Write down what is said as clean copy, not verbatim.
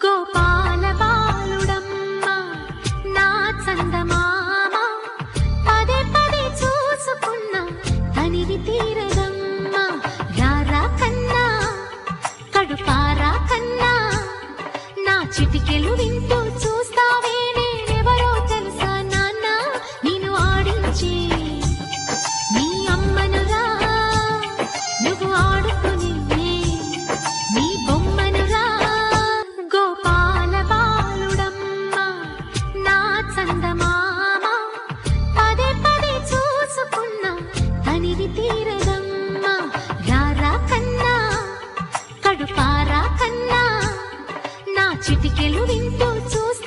గోపాల బాలుడమ్మ నా చందమామ పదే పదే చూసుకున్న తనివి తీరదమ్మ రారా కన్నా కడుపారా కన్నా నా చిటికెలు వింటూ చూస్తావే నేనెవరో తెలుసా నాన్న నిన్ను ఆడించి నీ అమ్మనురా నువ్వు ఆడుకుని నీ బొమ్మనురా గోపాల బాలుడమ్మ నా చందమామ పదే పదే చూసుకున్న తనివి తీరదమ్మ రారా కన్నా కడుపారా కన్నా నా చిటికెలు వింటూ చూస్తా